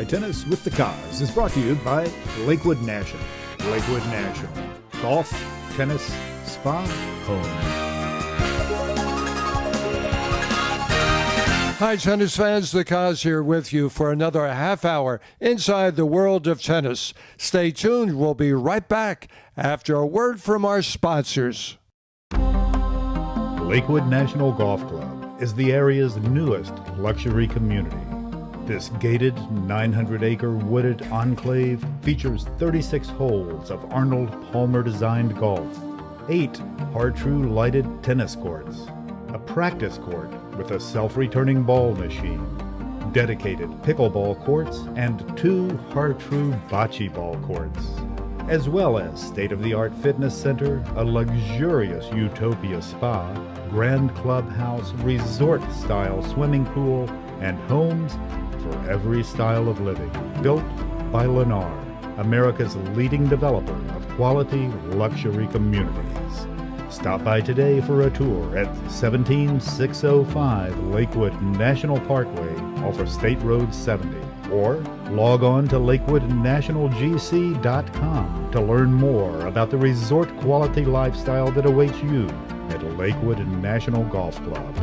Inside Tennis with the Cause is brought to you by Lakewood National. Lakewood National. Golf, tennis, spa, home. Hi, tennis fans. The Cause here with you for another half hour inside the world of tennis. Stay tuned. We'll be right back after a word from our sponsors. Lakewood National Golf Club is the area's newest luxury community. This gated 900-acre wooded enclave features 36 holes of Arnold Palmer-designed golf, 8 Hartrue lighted tennis courts, a practice court with a self-returning ball machine, dedicated pickleball courts, and 2 Hartrue bocce ball courts, as well as state-of-the-art fitness center, a luxurious Utopia spa, grand clubhouse, resort-style swimming pool, and homes for every style of living. Built by Lennar, America's leading developer of quality luxury communities. Stop by today for a tour at 17605 Lakewood National Parkway off of State Road 70, or log on to lakewoodnationalgc.com to learn more about the resort quality lifestyle that awaits you at Lakewood National Golf Club.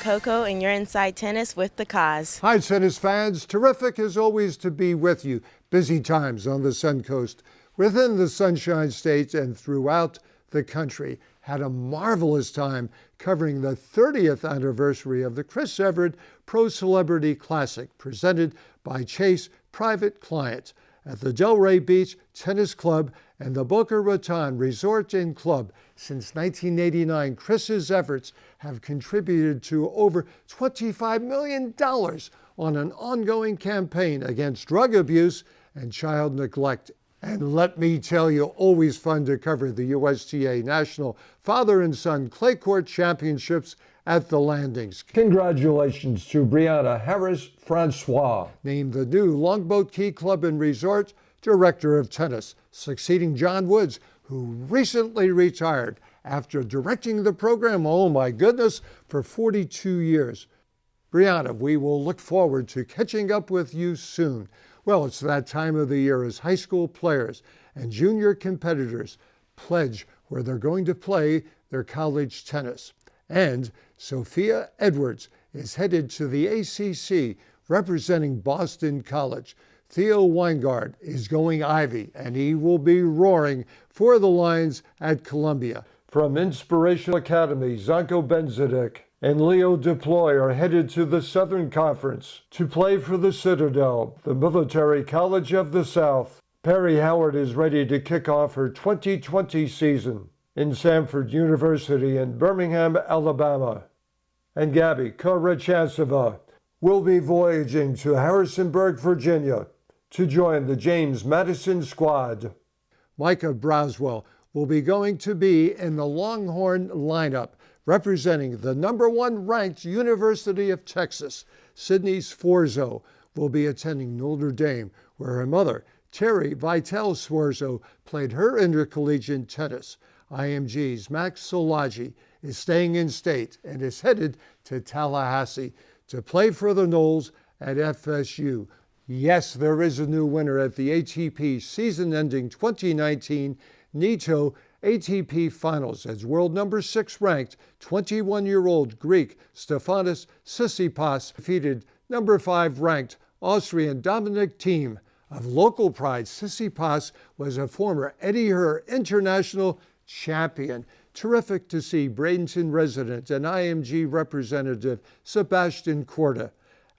Coco, and you're Inside Tennis with the Cause. Hi, tennis fans. Terrific as always to be with you. Busy times on the Sun Coast, within the Sunshine State, and throughout the country. Had a marvelous time covering the 30th anniversary of the Chris Everett Pro Celebrity Classic, presented by Chase Private Client at the Delray Beach Tennis Club and the Boca Raton Resort and Club. Since 1989, Chris's efforts have contributed to over $25 million on an ongoing campaign against drug abuse and child neglect. And let me tell you, always fun to cover the USTA National Father and Son Clay Court Championships at the Landings. Congratulations to Brianna Harris-Francois, named the new Longboat Key Club and Resort Director of Tennis, succeeding John Woods, who recently retired after directing the program, oh my goodness, for 42 years. Brianna, we will look forward to catching up with you soon. Well, it's that time of the year as high school players and junior competitors pledge where they're going to play their college tennis. And Sophia Edwards is headed to the ACC representing Boston College. Theo Weingard is going Ivy, and he will be roaring for the Lions at Columbia. From Inspiration Academy, Zonko Benzedik and Leo Deploy are headed to the Southern Conference to play for the Citadel, the Military College of the South. Perry Howard is ready to kick off her 2020 season in Samford University in Birmingham, Alabama. And Gabby Korechansova will be voyaging to Harrisonburg, Virginia, to join the James Madison squad. Micah Braswell will be going to be in the Longhorn lineup, representing the #1 ranked University of Texas. Sydney Sforzo will be attending Notre Dame, where her mother, Terry Vitale Sforzo, played her intercollegiate tennis. IMG's Max Solagi is staying in state and is headed to Tallahassee to play for the Noles at FSU. Yes, there is a new winner at the ATP season-ending 2019 NITO ATP Finals as world #6 ranked 21-year-old Greek Stefanos Tsitsipas defeated #5 ranked Austrian Dominic Thiem. Of local pride, Tsitsipas was a former Eddie Herr International champion. Terrific to see Bradenton resident and IMG representative Sebastian Korda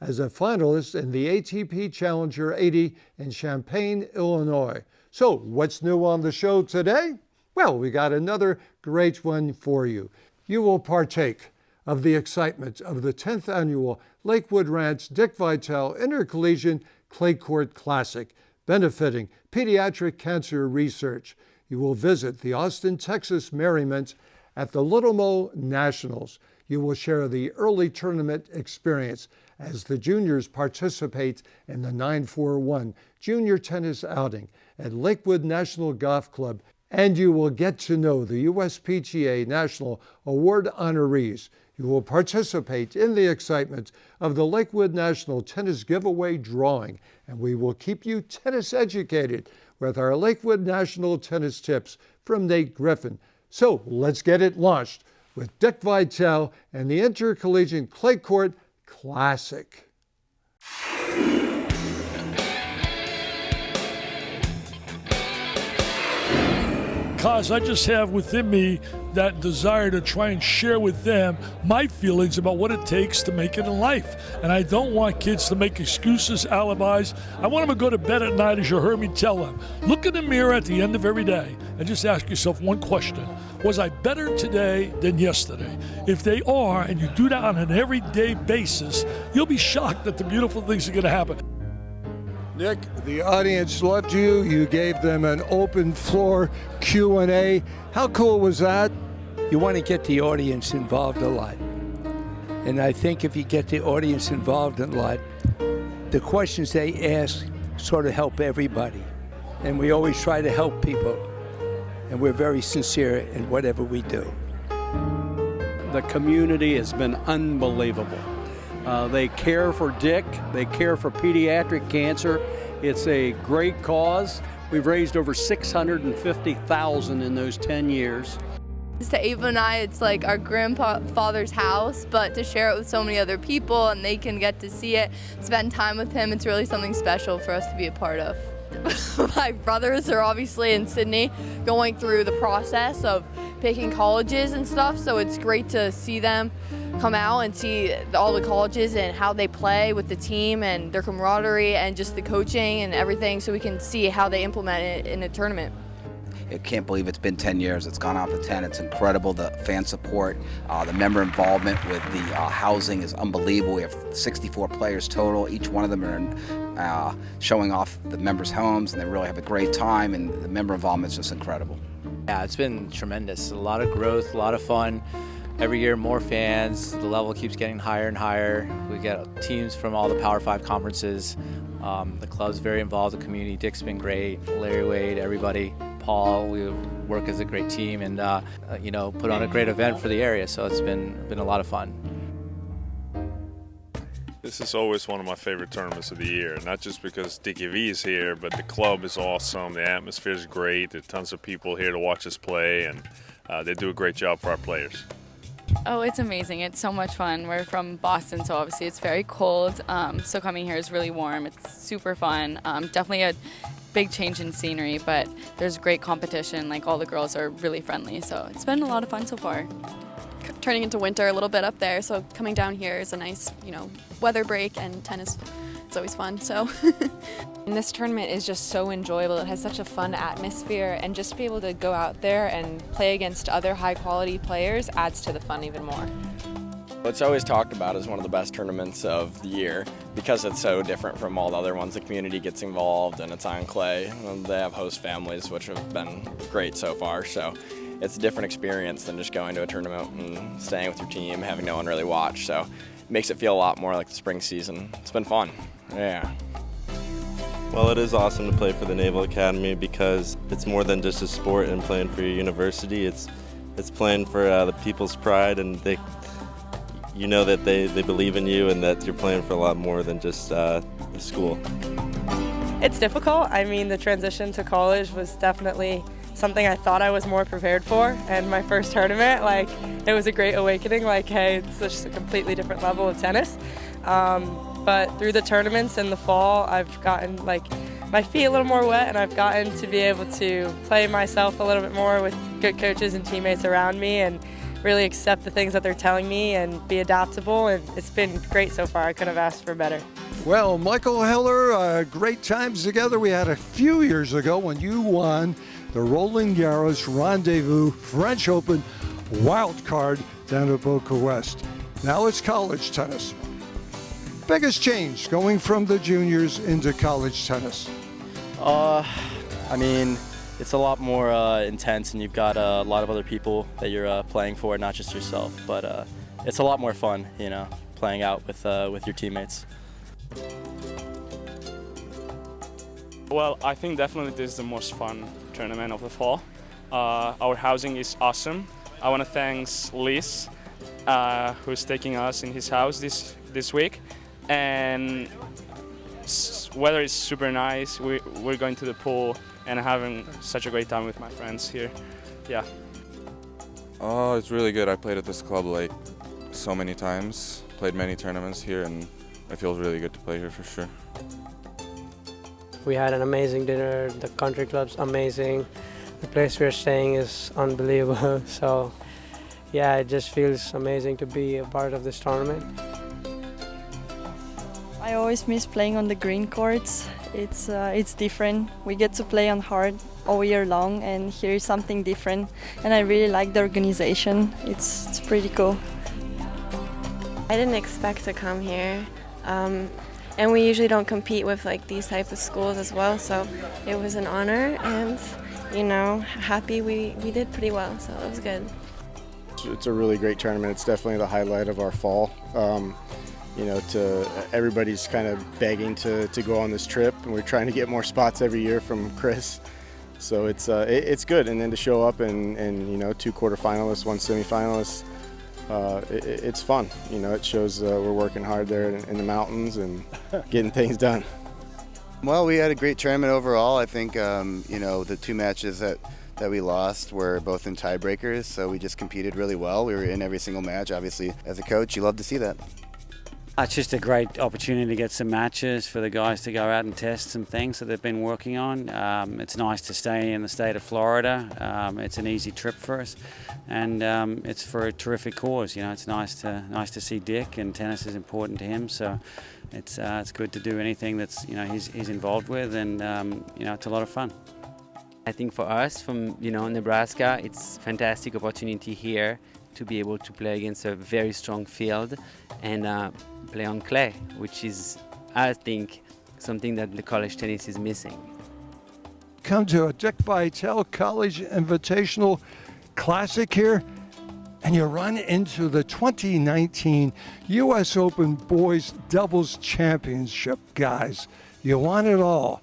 as a finalist in the ATP Challenger 80 in Champaign, Illinois. So, what's new on the show today? Well, we got another great one for you. You will partake of the excitement of the 10th annual Lakewood Ranch Dick Vitale Intercollegiate Clay Court Classic, benefiting pediatric cancer research. You will visit the Austin, Texas merriment at the Little Mo Nationals. You will share the early tournament experience as the juniors participate in the 941 Junior Tennis Outing at Lakewood National Golf Club. And you will get to know the USPGA National Award honorees. You will participate in the excitement of the Lakewood National Tennis Giveaway drawing, and we will keep you tennis educated with our Lakewood National Tennis Tips from Nate Griffin. So let's get it launched with Dick Vitale and the Intercollegiate Clay Court Classic. Cause I just have within me that desire to try and share with them my feelings about what it takes to make it in life. And I don't want kids to make excuses, alibis. I want them to go to bed at night, as you heard me tell them. Look in the mirror at the end of every day and just ask yourself one question. Was I better today than yesterday? If they are, and you do that on an everyday basis, you'll be shocked at the beautiful things that are going to happen. Nick, the audience loved you. You gave them an open floor Q&A. How cool was that? You want to get the audience involved a lot. And I think if you get the audience involved a lot, the questions they ask sort of help everybody. And we always try to help people. And we're very sincere in whatever we do. The community has been unbelievable. They care for Dick. They care for pediatric cancer. It's a great cause. We've raised over $650,000 in those 10 years. To Ava and I, it's like our grandfather's house, but to share it with so many other people and they can get to see it, spend time with him, it's really something special for us to be a part of. My brothers are obviously in Sydney going through the process of picking colleges and stuff, so it's great to see them come out and see all the colleges and how they play with the team and their camaraderie and just the coaching and everything, so we can see how they implement it in a tournament. I can't believe it's been 10 years. It's gone off to 10. It's incredible, the fan support, the member involvement with the housing is unbelievable. We have 64 players total. Each one of them are showing off the members' homes, and they really have a great time, and the member involvement is just incredible. Yeah, it's been tremendous. A lot of growth, a lot of fun. Every year, more fans. The level keeps getting higher and higher. We get teams from all the Power 5 conferences. The club's very involved, the community. Dick's been great, Larry Wade, everybody. Paul, we work as a great team and put on a great event for the area, so it's been a lot of fun. This is always one of my favorite tournaments of the year, not just because Dickie V is here, but the club is awesome, the atmosphere is great, there are tons of people here to watch us play, and they do a great job for our players. Oh, it's amazing. It's so much fun. We're from Boston, so obviously it's very cold, so coming here is really warm. It's super fun. Definitely a big change in scenery, but there's great competition. Like, all the girls are really friendly, so it's been a lot of fun so far. Turning into winter a little bit up there, so coming down here is a nice, weather break, and tennis, it's always fun, so. And this tournament is just so enjoyable. It has such a fun atmosphere, and just to be able to go out there and play against other high-quality players adds to the fun even more. It's always talked about as one of the best tournaments of the year because it's so different from all the other ones. The community gets involved and it's on clay. They have host families, which have been great so far. So it's a different experience than just going to a tournament and staying with your team, having no one really watch. So it makes it feel a lot more like the spring season. It's been fun. Yeah. Well, it is awesome to play for the Naval Academy because it's more than just a sport and playing for your university. It's playing for the people's pride, and you know that they believe in you and that you're playing for a lot more than just the school. It's difficult. I mean, the transition to college was definitely something I thought I was more prepared for, and my first tournament, it was a great awakening, hey, it's just a completely different level of tennis. But through the tournaments in the fall, I've gotten my feet a little more wet, and I've gotten to be able to play myself a little bit more with good coaches and teammates around me, and really accept the things that they're telling me and be adaptable, and it's been great so far. I couldn't have asked for better. Well, Michael Heller, great times together. We had a few years ago when you won the Roland Garros Rendezvous French Open wild card down at Boca West. Now it's college tennis. Biggest change going from the juniors into college tennis? It's a lot more intense, and you've got a lot of other people that you're playing for, not just yourself. But it's a lot more fun, playing out with your teammates. Well, I think definitely this is the most fun tournament of the fall. Our housing is awesome. I want to thank Liz, who's taking us in his house this week. And weather is super nice. We're going to the pool and having such a great time with my friends here. Yeah. Oh, it's really good. I played at this club like so many times, played many tournaments here, and it feels really good to play here for sure. We had an amazing dinner. The country club's amazing. The place we're staying is unbelievable. So yeah, it just feels amazing to be a part of this tournament. I always miss playing on the green courts. It's different. We get to play on hard all year long, and here is something different. And I really like the organization. It's pretty cool. I didn't expect to come here, and we usually don't compete with like these type of schools as well. So it was an honor, and happy we did pretty well. So it was good. It's a really great tournament. It's definitely the highlight of our fall. Everybody's kind of begging to go on this trip, and we're trying to get more spots every year from Chris. So it's good, and then to show up and 2 quarterfinalists, 1 semifinalist, it's fun. It shows we're working hard there in the mountains and getting things done. Well, we had a great tournament overall. I think the 2 matches that we lost were both in tiebreakers, so we just competed really well. We were in every single match. Obviously, as a coach, you love to see that. It's just a great opportunity to get some matches for the guys to go out and test some things that they've been working on. It's nice to stay in the state of Florida. It's an easy trip for us, and it's for a terrific cause. It's nice to see Dick, and tennis is important to him. So it's good to do anything that's he's involved with, and it's a lot of fun. I think for us from Nebraska, it's a fantastic opportunity here to be able to play against a very strong field and play on clay, which is, I think, something that the college tennis is missing. Come to a Dick Vitale College Invitational Classic here, and you run into the 2019 U.S. Open Boys Doubles Championship guys. You want it all.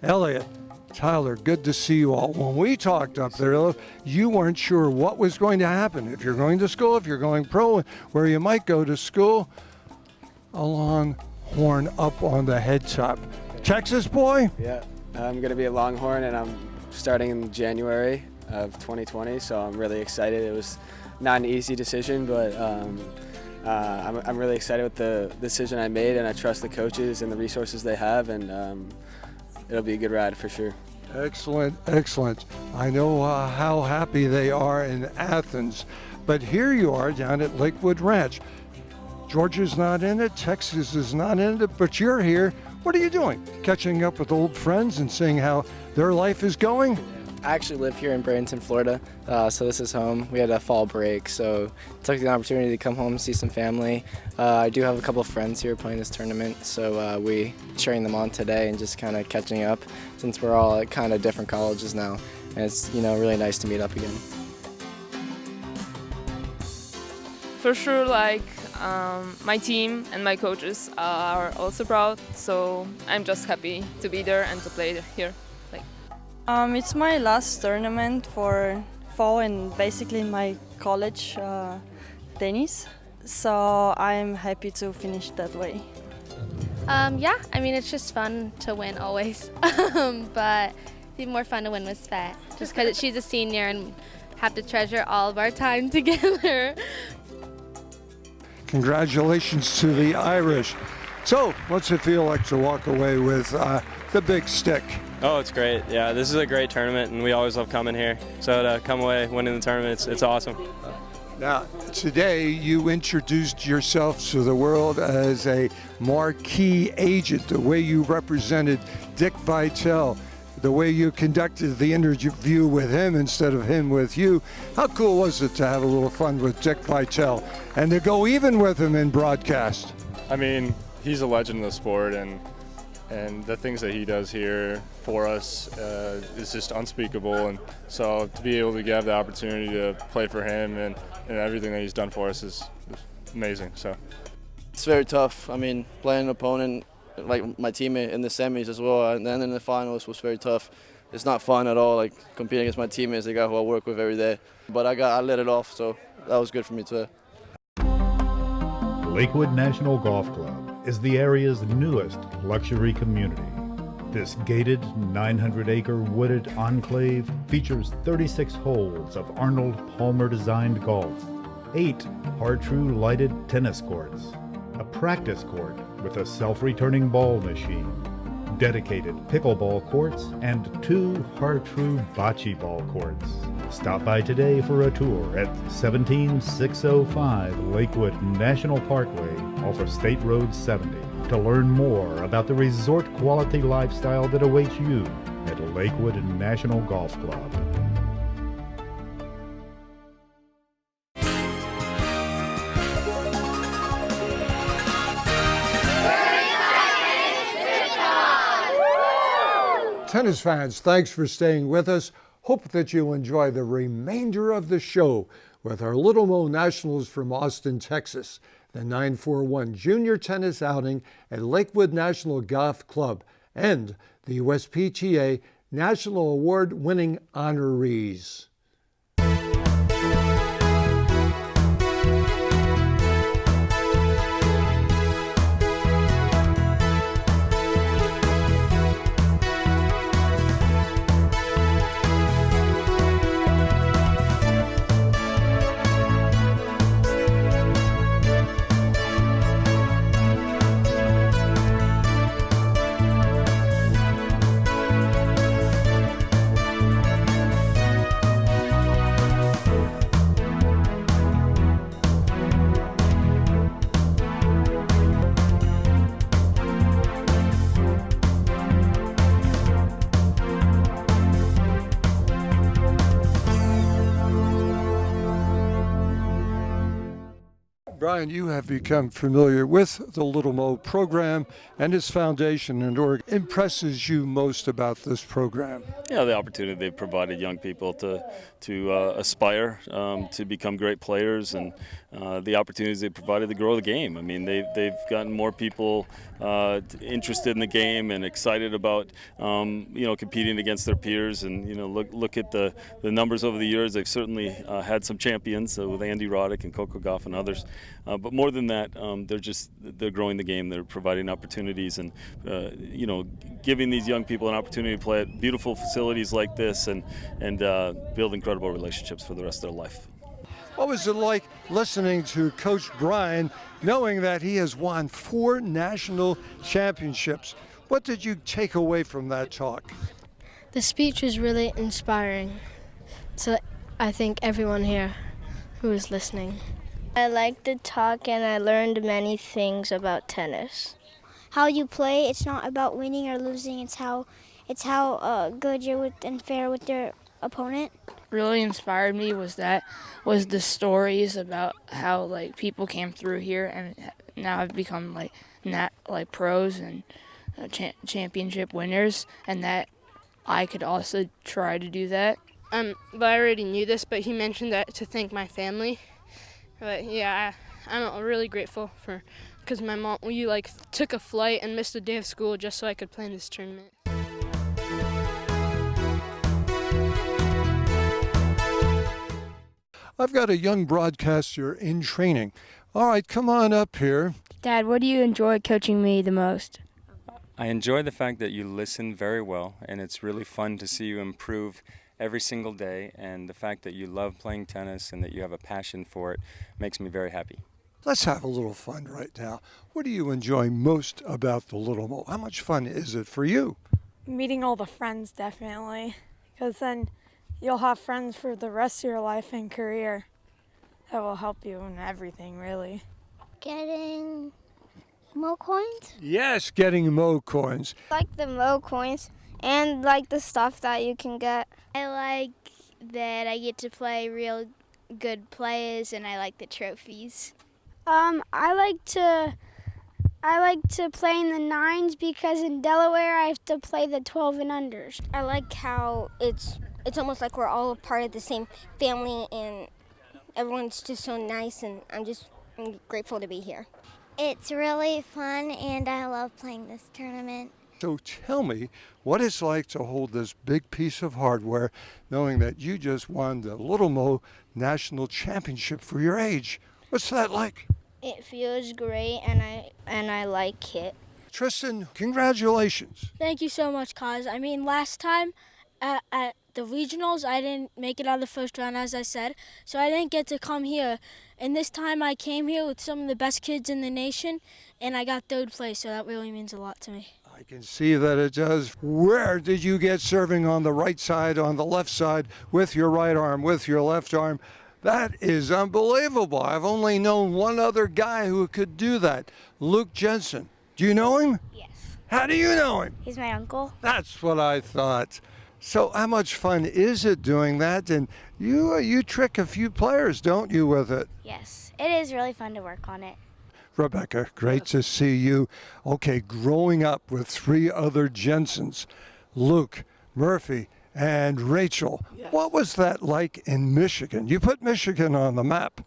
Elliot, Tyler, good to see you all. When we talked up there, you weren't sure what was going to happen. If you're going to school, if you're going pro, where you might go to school. A Longhorn up on the head top. Texas boy? Yeah, I'm going to be a Longhorn, and I'm starting in January of 2020, so I'm really excited. It was not an easy decision, but I'm really excited with the decision I made, and I trust the coaches and the resources they have, and it'll be a good ride for sure. Excellent, excellent. I know how happy they are in Athens, but here you are down at Lakewood Ranch. Georgia's not in it, Texas is not in it, but you're here. What are you doing? Catching up with old friends and seeing how their life is going? I actually live here in Bradenton, Florida, so this is home. We had a fall break, so took the opportunity to come home and see some family. I do have a couple of friends here playing this tournament, so we cheering them on today and just kind of catching up since we're all at kind of different colleges now, and it's really nice to meet up again. For sure, my team and my coaches are also proud, so I'm just happy to be there and to play here. It's my last tournament for fall and basically my college tennis, so I'm happy to finish that way. Yeah, it's just fun to win always, but it's even more fun to win with Svet, just because she's a senior and have to treasure all of our time together. Congratulations to the Irish. So, what's it feel like to walk away with the big stick? Oh, it's great. Yeah, this is a great tournament, and we always love coming here. So to come away winning the tournament, it's awesome. Now, today you introduced yourself to the world as a marquee agent, the way you represented Dick Vitale, the way you conducted the interview with him instead of him with you. How cool was it to have a little fun with Dick Vitale and to go even with him in broadcast? He's a legend in the sport, and the things that he does here for us is just unspeakable. And so to be able to have the opportunity to play for him and everything that he's done for us is amazing. So it's very tough. Playing an opponent like my teammate in the semis as well, and then in the finals was very tough. it's not fun at all, like competing against my teammates, the guy who I work with every day. But I let it off, so that was good for me today. Lakewood National Golf Club is the area's newest luxury community. This gated 900-acre wooded enclave features 36 holes of Arnold Palmer-designed golf, 8 Har-Tru lighted tennis courts, a practice court with a self-returning ball machine, dedicated pickleball courts, and 2 Har-Tru bocce ball courts. Stop by today for a tour at 17605 Lakewood National Parkway off of State Road 70 to learn more about the resort-quality lifestyle that awaits you at Lakewood National Golf Club. Tennis fans, thanks for staying with us. Hope that you enjoy the remainder of the show with our Little Mo Nationals from Austin, Texas, the 941 Junior Tennis Outing at Lakewood National Golf Club, and the USPTA National Award-winning honorees. Brian, you have become familiar with the Little Mo program and its foundation and what impresses you most about this program? Yeah, the opportunity they've provided young people to aspire to become great players, and the opportunities they provided to grow the game. I mean, they've gotten more people interested in the game and excited about competing against their peers. And look at the numbers over the years. They've certainly had some champions with Andy Roddick and Coco Gauff and others. But more than that, they're growing the game. They're providing opportunities and giving these young people an opportunity to play at beautiful facilities like this and build incredible relationships for the rest of their life. What was it like listening to Coach Brian, knowing that he has won 4 national championships? What did you take away from that talk? The speech was really inspiring to, I think, everyone here who is listening. I liked the talk and I learned many things about tennis. How you play, it's not about winning or losing, it's how good you're with and fair with your opponent. Really inspired me was the stories about how people came through here and now have become pros and championship winners, and that I could also try to do that. But I already knew this, but he mentioned that to thank my family. But yeah, I'm really grateful because my mom, we took a flight and missed a day of school just so I could play in this tournament. I've got a young broadcaster in training. All right, come on up here. Dad, what do you enjoy coaching me the most? I enjoy the fact that you listen very well, and it's really fun to see you improve every single day, and the fact that you love playing tennis and that you have a passion for it makes me very happy. Let's have a little fun right now. What do you enjoy most about the Little Mo? How much fun is it for you? Meeting all the friends, definitely, because then you'll have friends for the rest of your life and career that will help you in everything, really. Getting Mo coins? Yes, getting Mo coins. I like the Mo coins and the stuff that you can get. I like that I get to play real good players, and I like the trophies. I like to play in the 9s because in Delaware I have to play the 12 and unders. I like how it's almost like we're all a part of the same family and everyone's just so nice, and I'm grateful to be here. It's really fun and I love playing this tournament. So tell me what it's like to hold this big piece of hardware knowing that you just won the Little Mo National Championship for your age. What's that like? It feels great, and I like it. Tristan, congratulations. Thank you so much, Kaz. I mean, last time at the regionals, I didn't make it out of the first round, as I said, so I didn't get to come here. And this time I came here with some of the best kids in the nation, and I got third place, so that really means a lot to me. I can see that it does. Where did you get serving on the right side, on the left side, with your right arm, with your left arm? That is unbelievable. I've only known one other guy who could do that, Luke Jensen. Do you know him? Yes. How do you know him? He's my uncle. That's what I thought. So how much fun is it doing that? And you trick a few players, don't you, with it? Yes, it is really fun to work on it. Rebecca, great to see you. Okay, growing up with three other Jensens, Luke, Murphy, and Rachel. Yes. What was that like in Michigan? You put Michigan on the map.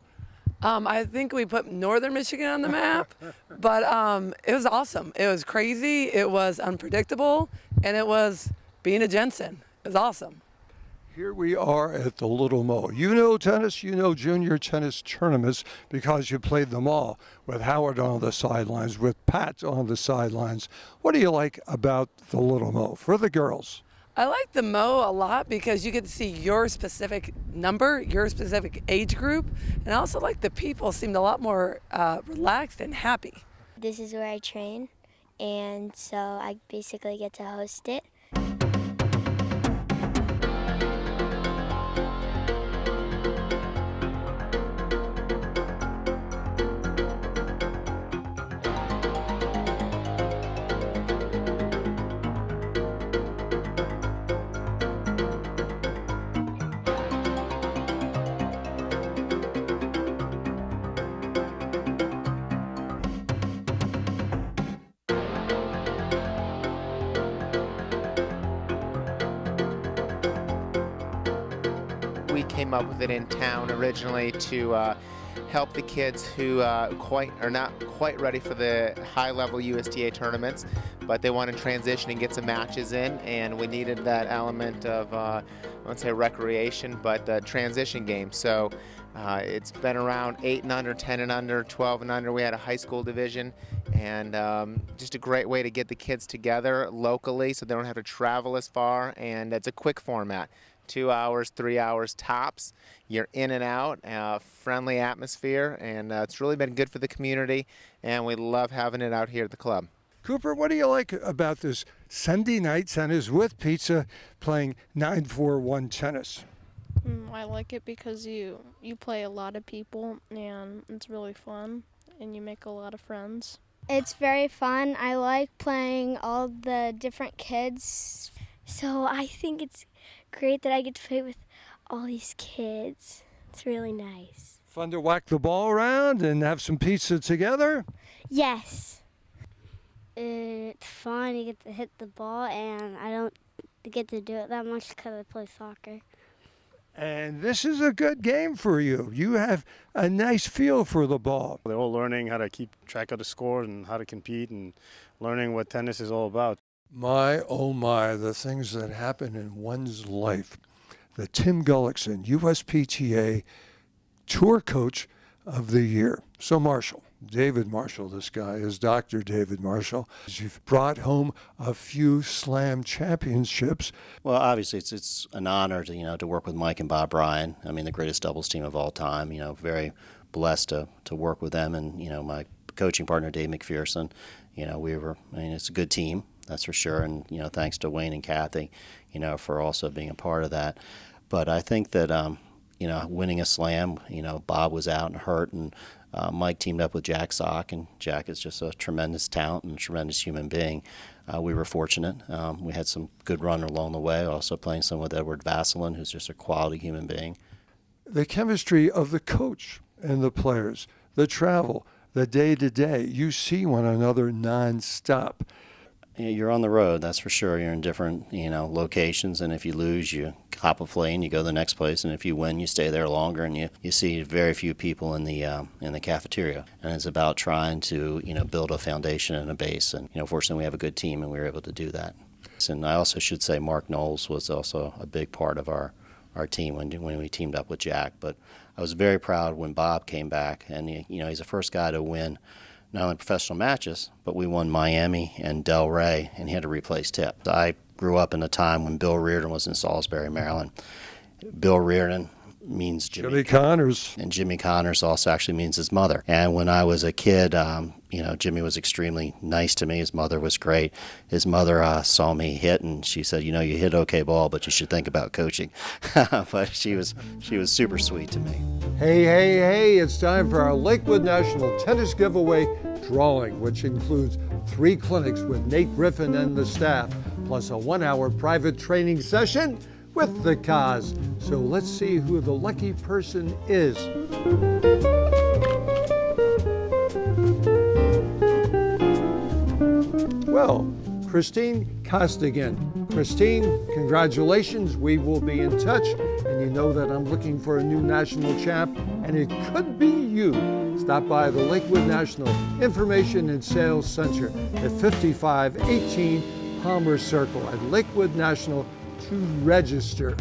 I think we put northern Michigan on the map, but it was awesome. It was crazy, it was unpredictable, and it was being a Jensen. It was awesome. Here we are at the Little Mo. You know tennis, you know junior tennis tournaments because you played them all, with Howard on the sidelines, with Pat on the sidelines. What do you like about the Little Mo for the girls? I like the Mo a lot because you get to see your specific number, your specific age group, and I also like the people seemed a lot more relaxed and happy. This is where I train, and so I basically get to host it. We came up with it in town originally to help the kids who are not quite ready for the high-level USTA tournaments, but they want to transition and get some matches in, and we needed that element of, I won't say recreation, but transition game. So it's been around 8 and under, 10 and under, 12 and under. We had a high school division, and just a great way to get the kids together locally so they don't have to travel as far, and it's a quick format. 2 hours, 3 hours tops. You're in and out, friendly atmosphere, and it's really been good for the community, and we love having it out here at the club. Cooper, what do you like about this Sunday night tennis with pizza playing 9-4-1 tennis? I like it because you play a lot of people, and it's really fun, and you make a lot of friends. It's very fun. I like playing all the different kids. So I think it's great that I get to play with all these kids. It's really nice. Fun to whack the ball around and have some pizza together? Yes. It's fun. You get to hit the ball, and I don't get to do it that much because I play soccer. And this is a good game for you. You have a nice feel for the ball. They're all learning how to keep track of the score and how to compete and learning what tennis is all about. My, oh my, the things that happen in one's life. The Tim Gullickson USPTA Tour Coach of the Year. So Marshall, David Marshall, this guy is Dr. David Marshall. You've brought home a few Slam championships. Well, obviously it's an honor to work with Mike and Bob Bryan. I mean, the greatest doubles team of all time. Very blessed to work with them, and my coaching partner Dave McPherson. It's a good team. That's for sure, and thanks to Wayne and Kathy, for also being a part of that. But I think that winning a slam, Bob was out and hurt, and Mike teamed up with Jack Sock, and Jack is just a tremendous talent and a tremendous human being. We were fortunate. We had some good run along the way. Also playing some with Edward Vasselin, who's just a quality human being. The chemistry of the coach and the players, the travel, the day-to-day, you see one another nonstop. You're on the road, that's for sure. You're in different, locations, and if you lose, you hop a plane, you go to the next place, and if you win, you stay there longer, and you see very few people in the cafeteria. And it's about trying to, build a foundation and a base. And, fortunately, we have a good team, and we were able to do that. And I also should say Mark Knowles was also a big part of our team when we teamed up with Jack. But I was very proud when Bob came back, and he's the first guy to win not only professional matches, but we won Miami and Delray, and he had to replace Tip. I grew up in a time when Bill Reardon was in Salisbury, Maryland. Bill Reardon means Jimmy Connors. And Jimmy Connors also actually means his mother. And when I was a kid, Jimmy was extremely nice to me. His mother was great. His mother saw me hit, and she said, you hit okay ball, but you should think about coaching. But she was super sweet to me. Hey, it's time for our Lakewood National Tennis Giveaway drawing, which includes 3 clinics with Nate Griffin and the staff, plus a 1-hour private training session with the Cos. So let's see who the lucky person is. Well, Christine Costigan. Christine, congratulations. We will be in touch. And you know that I'm looking for a new national champ, and it could be you. Stop by the Lakewood National Information and Sales Center at 5518 Palmer Circle at Lakewood National to register.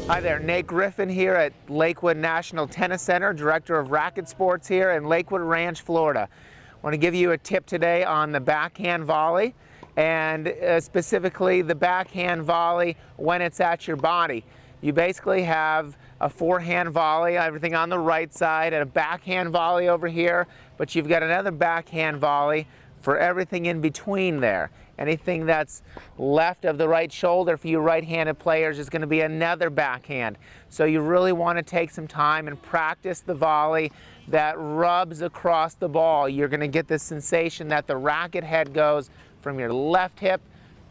Hi there, Nate Griffin here at Lakewood National Tennis Center, Director of Racket Sports here in Lakewood Ranch, Florida. I want to give you a tip today on the backhand volley, and specifically the backhand volley when it's at your body. You basically have a forehand volley, everything on the right side, and a backhand volley over here, but you've got another backhand volley for everything in between there. Anything that's left of the right shoulder for you right-handed players is going to be another backhand. So you really want to take some time and practice the volley that rubs across the ball. You're going to get this sensation that the racket head goes from your left hip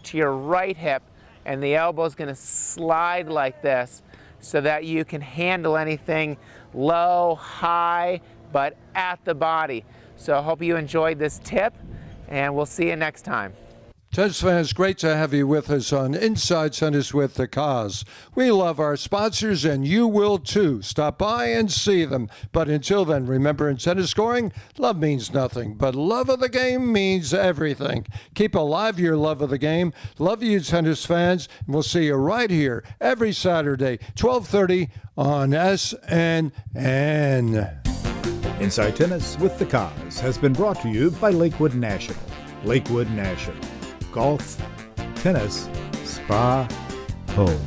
to your right hip, and the elbow is going to slide like this so that you can handle anything low, high, but at the body. So I hope you enjoyed this tip, and we'll see you next time. Tennis fans, great to have you with us on Inside Tennis with the Cos. We love our sponsors, and you will too. Stop by and see them. But until then, remember, in tennis scoring, love means nothing, but love of the game means everything. Keep alive your love of the game. Love you, tennis fans, and we'll see you right here every Saturday, 12:30 on SNN. Inside Tennis with the Cos has been brought to you by Lakewood National. Lakewood National. Golf, tennis, spa, home.